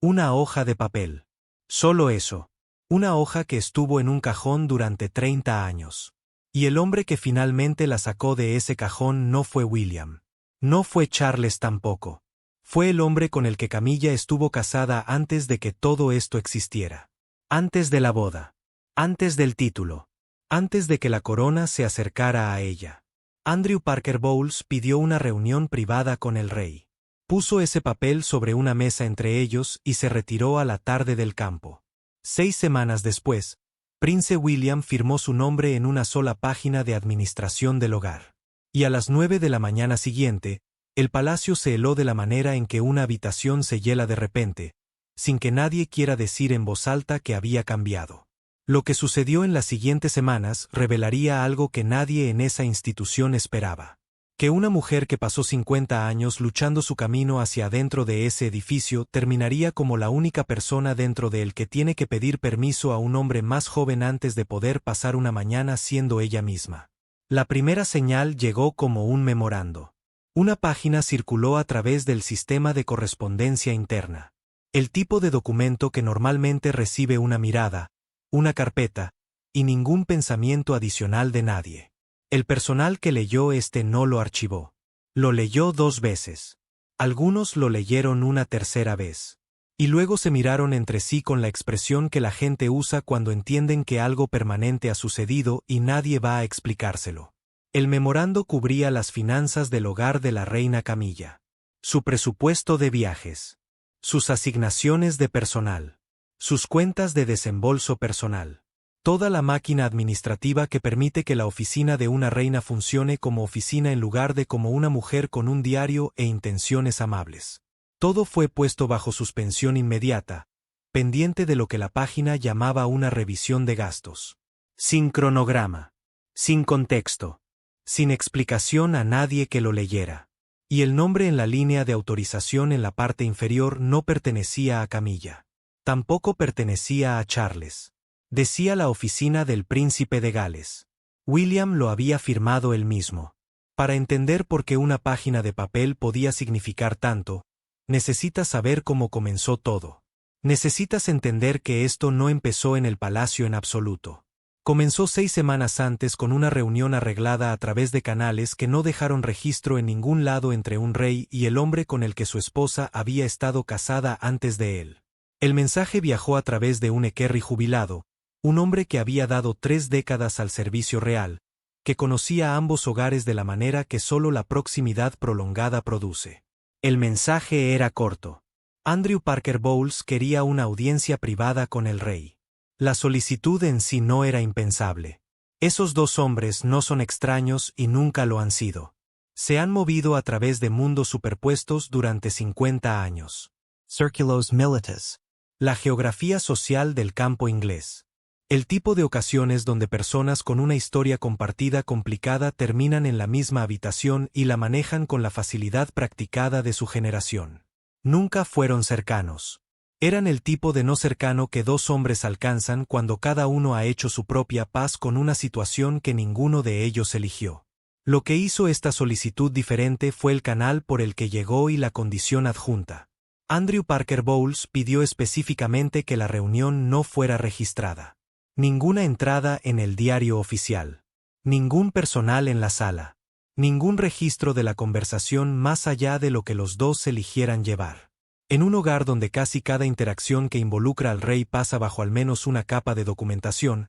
Una hoja de papel. Solo eso. Una hoja que estuvo en un cajón durante 30 años. Y el hombre que finalmente la sacó de ese cajón no fue William. No fue Charles tampoco. Fue el hombre con el que Camilla estuvo casada antes de que todo esto existiera. Antes de la boda. Antes del título. Antes de que la corona se acercara a ella. Andrew Parker Bowles pidió una reunión privada con el rey. Puso ese papel sobre una mesa entre ellos y se retiró a la tarde del campo. 6 semanas después, Prince William firmó su nombre en una sola página de administración del hogar. Y a las 9 de la mañana siguiente, el palacio se heló de la manera en que una habitación se hiela de repente, sin que nadie quiera decir en voz alta que había cambiado. Lo que sucedió en las siguientes semanas revelaría algo que nadie en esa institución esperaba. Que una mujer que pasó 50 años luchando su camino hacia adentro de ese edificio terminaría como la única persona dentro de él que tiene que pedir permiso a un hombre más joven antes de poder pasar una mañana siendo ella misma. La primera señal llegó como un memorando. Una página circuló a través del sistema de correspondencia interna. El tipo de documento que normalmente recibe una mirada, una carpeta, y ningún pensamiento adicional de nadie. El personal que leyó no lo archivó. Lo leyó 2 veces. Algunos lo leyeron una tercera vez. Y luego se miraron entre sí con la expresión que la gente usa cuando entienden que algo permanente ha sucedido y nadie va a explicárselo. El memorando cubría las finanzas del hogar de la reina Camilla. Su presupuesto de viajes. Sus asignaciones de personal. Sus cuentas de desembolso personal. Toda la máquina administrativa que permite que la oficina de una reina funcione como oficina en lugar de como una mujer con un diario e intenciones amables. Todo fue puesto bajo suspensión inmediata, pendiente de lo que la página llamaba una revisión de gastos. Sin cronograma. Sin contexto. Sin explicación a nadie que lo leyera. Y el nombre en la línea de autorización en la parte inferior no pertenecía a Camilla. Tampoco pertenecía a Charles. Decía la oficina del príncipe de Gales. William lo había firmado él mismo. Para entender por qué una página de papel podía significar tanto, necesitas saber cómo comenzó todo. Necesitas entender que esto no empezó en el palacio en absoluto. Comenzó 6 semanas antes con una reunión arreglada a través de canales que no dejaron registro en ningún lado entre un rey y el hombre con el que su esposa había estado casada antes de él. El mensaje viajó a través de un equerry jubilado, un hombre que había dado 3 décadas al servicio real, que conocía ambos hogares de la manera que solo la proximidad prolongada produce. El mensaje era corto. Andrew Parker Bowles quería una audiencia privada con el rey. La solicitud en sí no era impensable. Esos 2 hombres no son extraños y nunca lo han sido. Se han movido a través de mundos superpuestos durante 50 años. Circulos milites. La geografía social del campo inglés. El tipo de ocasiones donde personas con una historia compartida complicada terminan en la misma habitación y la manejan con la facilidad practicada de su generación. Nunca fueron cercanos. Eran el tipo de no cercano que 2 hombres alcanzan cuando cada uno ha hecho su propia paz con una situación que ninguno de ellos eligió. Lo que hizo esta solicitud diferente fue el canal por el que llegó y la condición adjunta. Andrew Parker Bowles pidió específicamente que la reunión no fuera registrada. Ninguna entrada en el diario oficial. Ningún personal en la sala. Ningún registro de la conversación más allá de lo que los 2 eligieran llevar. En un hogar donde casi cada interacción que involucra al rey pasa bajo al menos una capa de documentación,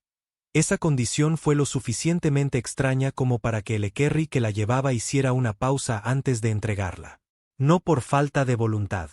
esa condición fue lo suficientemente extraña como para que el equerry que la llevaba hiciera una pausa antes de entregarla. No por falta de voluntad.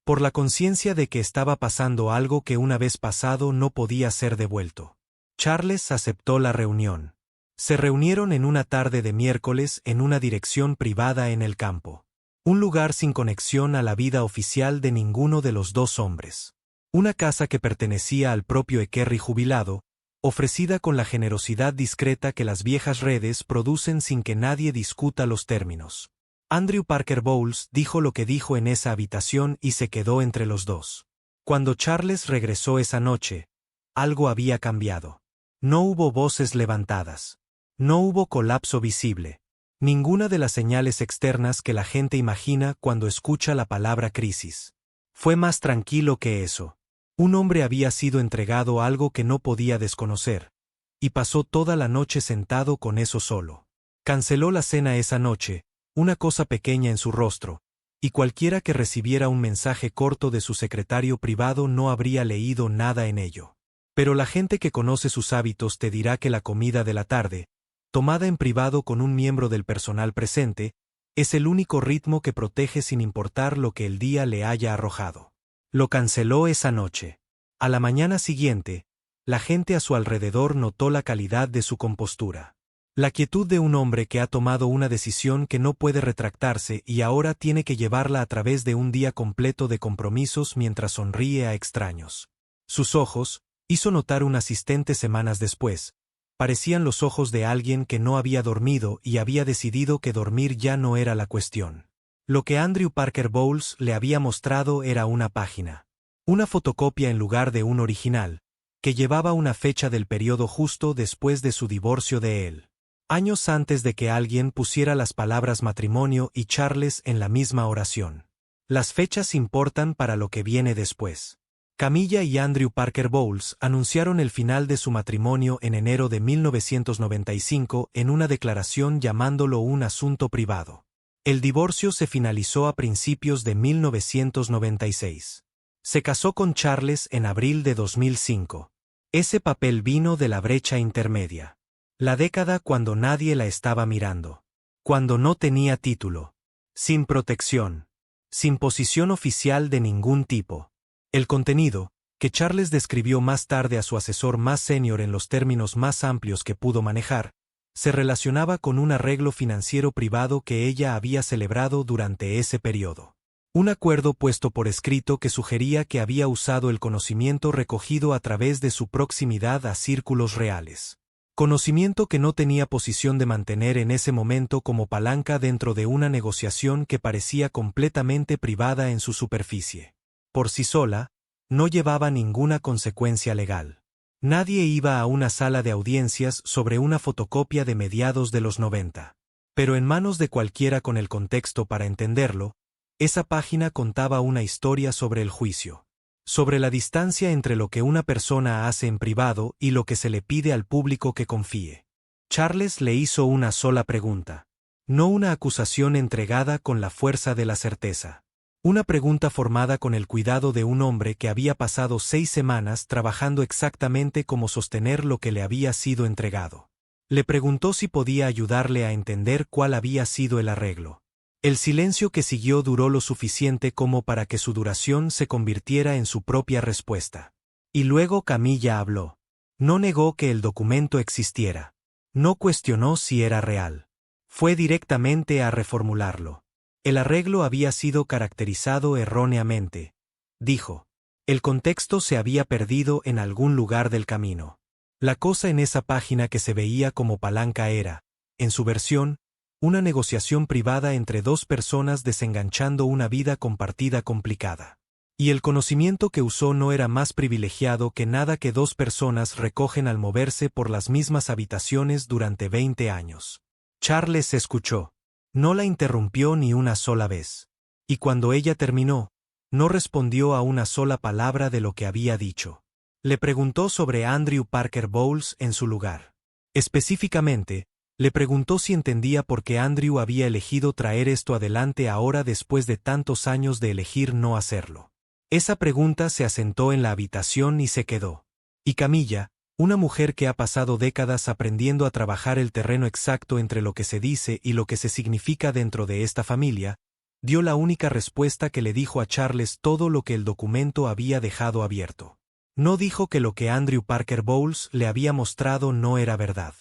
Por la conciencia de que estaba pasando algo que una vez pasado no podía ser devuelto. Charles aceptó la reunión. Se reunieron en una tarde de miércoles en una dirección privada en el campo. Un lugar sin conexión a la vida oficial de ninguno de los 2 hombres. Una casa que pertenecía al propio equerry jubilado, ofrecida con la generosidad discreta que las viejas redes producen sin que nadie discuta los términos. Andrew Parker Bowles dijo lo que dijo en esa habitación y se quedó entre los 2. Cuando Charles regresó esa noche, algo había cambiado. No hubo voces levantadas. No hubo colapso visible. Ninguna de las señales externas que la gente imagina cuando escucha la palabra crisis. Fue más tranquilo que eso. Un hombre había sido entregado algo que no podía desconocer, y pasó toda la noche sentado con eso solo. Canceló la cena esa noche, una cosa pequeña en su rostro, y cualquiera que recibiera un mensaje corto de su secretario privado no habría leído nada en ello. Pero la gente que conoce sus hábitos te dirá que la comida de la tarde, tomada en privado con un miembro del personal presente, es el único ritmo que protege sin importar lo que el día le haya arrojado. Lo canceló esa noche. A la mañana siguiente, la gente a su alrededor notó la calidad de su compostura. La quietud de un hombre que ha tomado una decisión que no puede retractarse y ahora tiene que llevarla a través de un día completo de compromisos mientras sonríe a extraños. Sus ojos, hizo notar un asistente semanas después, parecían los ojos de alguien que no había dormido y había decidido que dormir ya no era la cuestión. Lo que Andrew Parker Bowles le había mostrado era una página. Una fotocopia en lugar de un original, que llevaba una fecha del periodo justo después de su divorcio de él. Años antes de que alguien pusiera las palabras matrimonio y Charles en la misma oración. Las fechas importan para lo que viene después. Camilla y Andrew Parker Bowles anunciaron el final de su matrimonio en enero de 1995 en una declaración llamándolo un asunto privado. El divorcio se finalizó a principios de 1996. Se casó con Charles en abril de 2005. Ese papel vino de la brecha intermedia. La década cuando nadie la estaba mirando. Cuando no tenía título. Sin protección. Sin posición oficial de ningún tipo. El contenido, que Charles describió más tarde a su asesor más senior en los términos más amplios que pudo manejar, se relacionaba con un arreglo financiero privado que ella había celebrado durante ese periodo. Un acuerdo puesto por escrito que sugería que había usado el conocimiento recogido a través de su proximidad a círculos reales. Conocimiento que no tenía posición de mantener en ese momento como palanca dentro de una negociación que parecía completamente privada en su superficie. Por sí sola, no llevaba ninguna consecuencia legal. Nadie iba a una sala de audiencias sobre una fotocopia de mediados de los 90. Pero en manos de cualquiera con el contexto para entenderlo, esa página contaba una historia sobre el juicio. Sobre la distancia entre lo que una persona hace en privado y lo que se le pide al público que confíe. Charles le hizo una sola pregunta. No una acusación entregada con la fuerza de la certeza. Una pregunta formada con el cuidado de un hombre que había pasado 6 semanas trabajando exactamente como sostener lo que le había sido entregado. Le preguntó si podía ayudarle a entender cuál había sido el arreglo. El silencio que siguió duró lo suficiente como para que su duración se convirtiera en su propia respuesta. Y luego Camilla habló. No negó que el documento existiera. No cuestionó si era real. Fue directamente a reformularlo. El arreglo había sido caracterizado erróneamente, dijo. El contexto se había perdido en algún lugar del camino. La cosa en esa página que se veía como palanca era, en su versión, una negociación privada entre dos personas desenganchando una vida compartida complicada. Y el conocimiento que usó no era más privilegiado que nada que dos personas recogen al moverse por las mismas habitaciones durante 20 años. Charles escuchó. No la interrumpió ni una sola vez. Y cuando ella terminó, no respondió a una sola palabra de lo que había dicho. Le preguntó sobre Andrew Parker Bowles en su lugar. Específicamente, le preguntó si entendía por qué Andrew había elegido traer esto adelante ahora después de tantos años de elegir no hacerlo. Esa pregunta se asentó en la habitación y se quedó. Y Camilla, una mujer que ha pasado décadas aprendiendo a trabajar el terreno exacto entre lo que se dice y lo que se significa dentro de esta familia, dio la única respuesta que le dijo a Charles todo lo que el documento había dejado abierto. No dijo que lo que Andrew Parker Bowles le había mostrado no era verdad.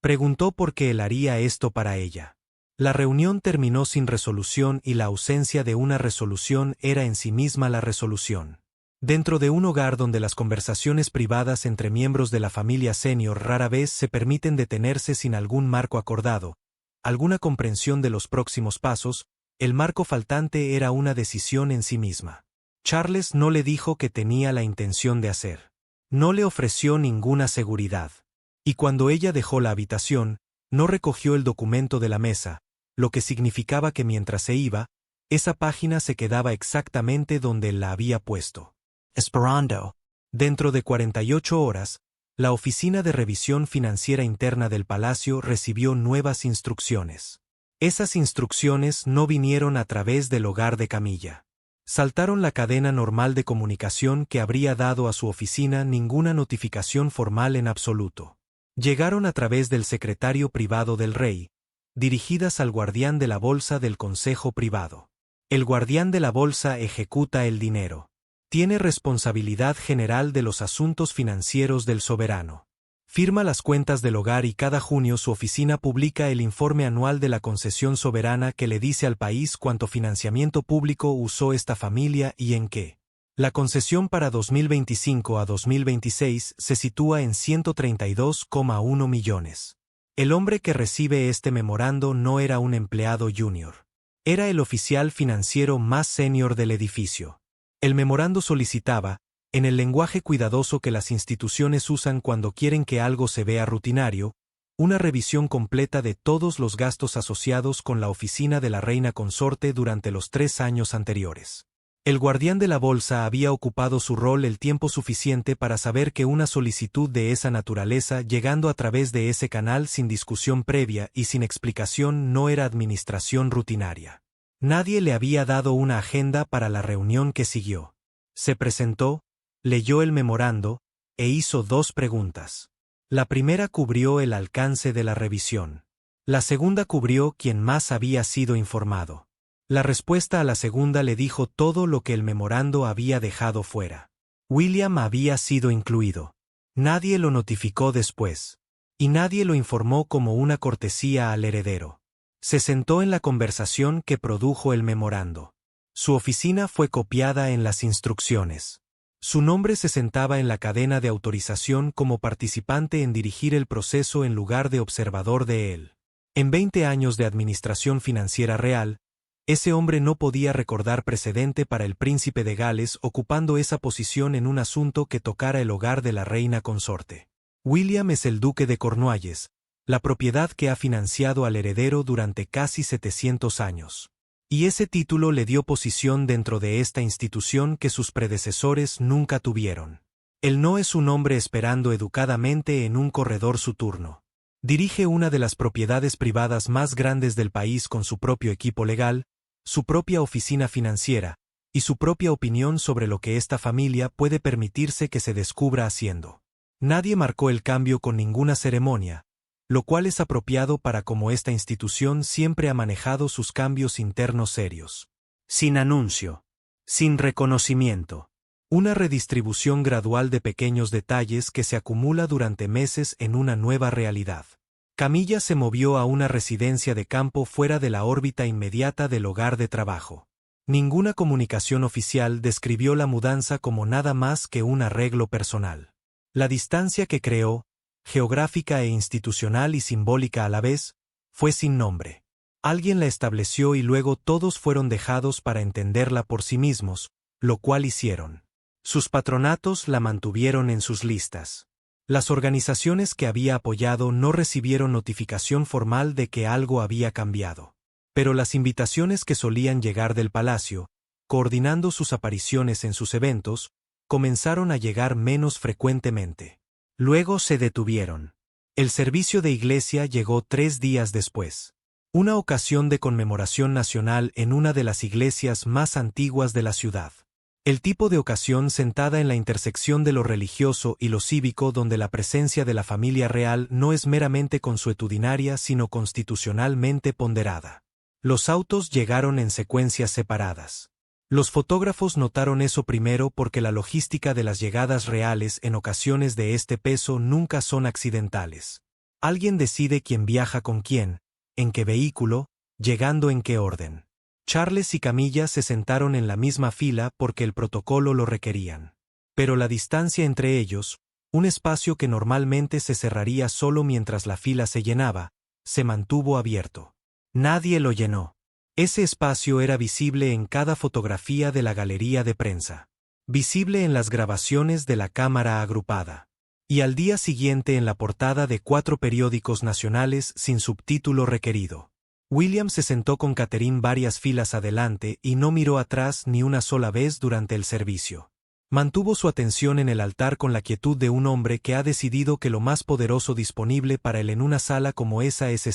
Preguntó por qué él haría esto para ella. La reunión terminó sin resolución y la ausencia de una resolución era en sí misma la resolución. Dentro de un hogar donde las conversaciones privadas entre miembros de la familia senior rara vez se permiten detenerse sin algún marco acordado, alguna comprensión de los próximos pasos, el marco faltante era una decisión en sí misma. Charles no le dijo que tenía la intención de hacer. No le ofreció ninguna seguridad. Y cuando ella dejó la habitación, no recogió el documento de la mesa, lo que significaba que mientras se iba, Esa página se quedaba exactamente donde él la había puesto. Esperando. Dentro de 48 horas, la Oficina de Revisión Financiera Interna del Palacio recibió nuevas instrucciones. Esas instrucciones no vinieron a través del hogar de Camilla. Saltaron la cadena normal de comunicación que habría dado a su oficina ninguna notificación formal en absoluto. Llegaron a través del secretario privado del rey, dirigidas al guardián de la bolsa del Consejo Privado. El guardián de la bolsa ejecuta el dinero. Tiene responsabilidad general de los asuntos financieros del soberano. Firma las cuentas del hogar y cada junio su oficina publica el informe anual de la concesión soberana que le dice al país cuánto financiamiento público usó esta familia y en qué. La concesión para 2025 a 2026 se sitúa en 132,1 millones. El hombre que recibe este memorando no era un empleado junior. Era el oficial financiero más senior del edificio. El memorando solicitaba, en el lenguaje cuidadoso que las instituciones usan cuando quieren que algo se vea rutinario, una revisión completa de todos los gastos asociados con la oficina de la reina consorte durante los 3 años anteriores. El guardián de la bolsa había ocupado su rol el tiempo suficiente para saber que una solicitud de esa naturaleza llegando a través de ese canal sin discusión previa y sin explicación no era administración rutinaria. Nadie le había dado una agenda para la reunión que siguió. Se presentó, leyó el memorando, e hizo 2 preguntas. La primera cubrió el alcance de la revisión. La segunda cubrió quién más había sido informado. La respuesta a la segunda le dijo todo lo que el memorando había dejado fuera. William había sido incluido. Nadie lo notificó después. Y nadie lo informó como una cortesía al heredero. Se sentó en la conversación que produjo el memorando. Su oficina fue copiada en las instrucciones. Su nombre se sentaba en la cadena de autorización como participante en dirigir el proceso en lugar de observador de él. En 20 años de administración financiera real, ese hombre no podía recordar precedente para el príncipe de Gales ocupando esa posición en un asunto que tocara el hogar de la reina consorte. William es el duque de Cornualles, la propiedad que ha financiado al heredero durante casi 700 años. Y ese título le dio posición dentro de esta institución que sus predecesores nunca tuvieron. Él no es un hombre esperando educadamente en un corredor su turno. Dirige una de las propiedades privadas más grandes del país con su propio equipo legal, su propia oficina financiera, y su propia opinión sobre lo que esta familia puede permitirse que se descubra haciendo. Nadie marcó el cambio con ninguna ceremonia, lo cual es apropiado para cómo esta institución siempre ha manejado sus cambios internos serios. Sin anuncio. Sin reconocimiento. Una redistribución gradual de pequeños detalles que se acumula durante meses en una nueva realidad. Camilla se movió a una residencia de campo fuera de la órbita inmediata del hogar de trabajo. Ninguna comunicación oficial describió la mudanza como nada más que un arreglo personal. La distancia que creó, geográfica e institucional y simbólica a la vez, fue sin nombre. Alguien la estableció y luego todos fueron dejados para entenderla por sí mismos, lo cual hicieron. Sus patronatos la mantuvieron en sus listas. Las organizaciones que había apoyado no recibieron notificación formal de que algo había cambiado. Pero las invitaciones que solían llegar del palacio, coordinando sus apariciones en sus eventos, comenzaron a llegar menos frecuentemente. Luego se detuvieron. El servicio de iglesia llegó 3 días después. Una ocasión de conmemoración nacional en una de las iglesias más antiguas de la ciudad. El tipo de ocasión sentada en la intersección de lo religioso y lo cívico donde la presencia de la familia real no es meramente consuetudinaria sino constitucionalmente ponderada. Los autos llegaron en secuencias separadas. Los fotógrafos notaron eso primero porque la logística de las llegadas reales en ocasiones de este peso nunca son accidentales. Alguien decide quién viaja con quién, en qué vehículo, llegando en qué orden. Charles y Camilla se sentaron en la misma fila porque el protocolo lo requerían. Pero la distancia entre ellos, un espacio que normalmente se cerraría solo mientras la fila se llenaba, se mantuvo abierto. Nadie lo llenó. Ese espacio era visible en cada fotografía de la galería de prensa. Visible en las grabaciones de la cámara agrupada. Y al día siguiente en la portada de 4 periódicos nacionales sin subtítulo requerido. William se sentó con Catherine varias filas adelante y no miró atrás ni una sola vez durante el servicio. Mantuvo su atención en el altar con la quietud de un hombre que ha decidido que lo más poderoso disponible para él en una sala como esa es